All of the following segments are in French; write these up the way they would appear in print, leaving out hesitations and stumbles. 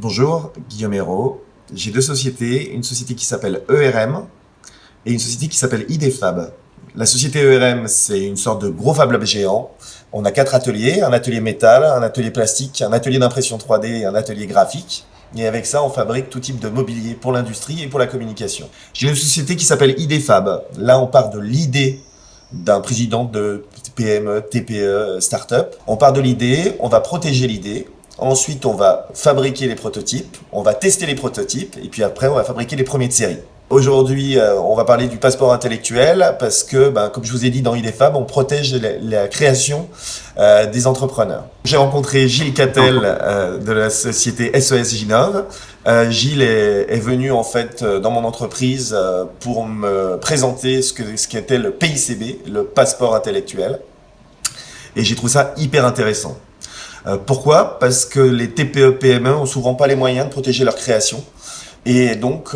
Bonjour, Guillaume Hérault. J'ai deux sociétés, une société qui s'appelle ERM et une société qui s'appelle IDFab. La société ERM, c'est une sorte de gros Fab Lab géant. On a 4 ateliers, un atelier métal, un atelier plastique, un atelier d'impression 3D et un atelier graphique. Et avec ça, on fabrique tout type de mobilier pour l'industrie et pour la communication. J'ai une société qui s'appelle IDFab. Là, on part de l'idée d'un président de PME, TPE, start-up. On part de l'idée, on va protéger l'idée. Ensuite, on va fabriquer les prototypes, on va tester les prototypes, et puis après, on va fabriquer les premiers de série. Aujourd'hui, on va parler du passeport intellectuel parce que, comme je vous ai dit dans IDFab, on protège la création des entrepreneurs. J'ai rencontré Gilles Cattel de la société SOS Ginov. Gilles est venu en fait dans mon entreprise pour me présenter ce qu'était le PICB, le passeport intellectuel. Et j'ai trouvé ça hyper intéressant. Pourquoi ? Parce que les TPE-PME ont souvent pas les moyens de protéger leur création. Et donc,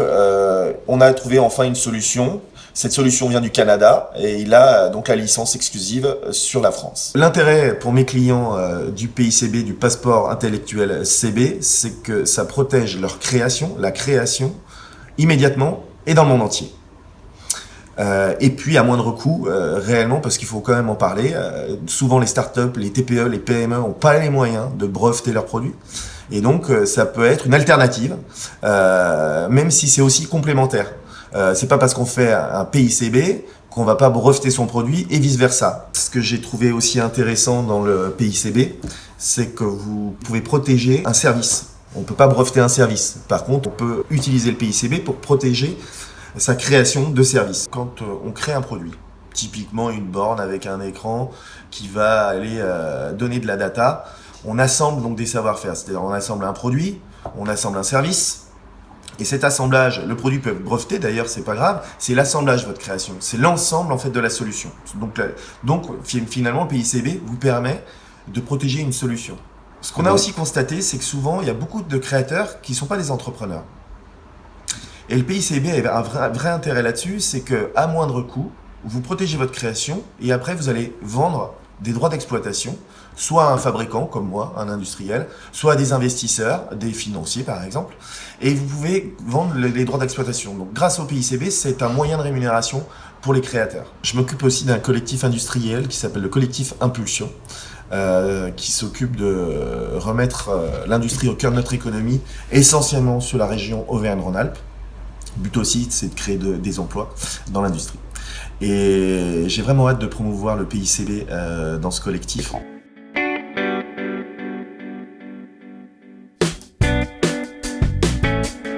on a trouvé enfin une solution. Cette solution vient du Canada et il a donc la licence exclusive sur la France. L'intérêt pour mes clients du PICB, du passeport intellectuel CB, c'est que ça protège leur création, la création, immédiatement et dans le monde entier. Et puis à moindre coût, réellement, parce qu'il faut quand même en parler, souvent les startups, les TPE, les PME n'ont pas les moyens de breveter leurs produits. Et donc ça peut être une alternative, même si c'est aussi complémentaire. C'est pas parce qu'on fait un PICB qu'on va pas breveter son produit et vice versa. Ce que j'ai trouvé aussi intéressant dans le PICB, c'est que vous pouvez protéger un service. On peut pas breveter un service. Par contre, on peut utiliser le PICB pour protéger sa création de services. Quand on crée un produit, typiquement une borne avec un écran qui va aller donner de la data, on assemble donc des savoir-faire. C'est-à-dire on assemble un produit, on assemble un service, et cet assemblage, le produit peut être breveté, d'ailleurs c'est pas grave, c'est l'assemblage de votre création, c'est l'ensemble en fait de la solution. Donc finalement le PICB vous permet de protéger une solution. Ce qu'on a aussi constaté, c'est que souvent il y a beaucoup de créateurs qui ne sont pas des entrepreneurs. Et le PICB a un vrai intérêt là-dessus, c'est qu'à moindre coût, vous protégez votre création et après vous allez vendre des droits d'exploitation, soit à un fabricant comme moi, un industriel, soit à des investisseurs, des financiers par exemple, et vous pouvez vendre les droits d'exploitation. Donc grâce au PICB, c'est un moyen de rémunération pour les créateurs. Je m'occupe aussi d'un collectif industriel qui s'appelle le collectif Impulsion, qui s'occupe de remettre l'industrie au cœur de notre économie, essentiellement sur la région Auvergne-Rhône-Alpes. Le but aussi, c'est de créer des emplois dans l'industrie. Et j'ai vraiment hâte de promouvoir le PICB dans ce collectif.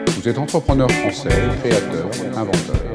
Vous êtes entrepreneur français, créateur, inventeur.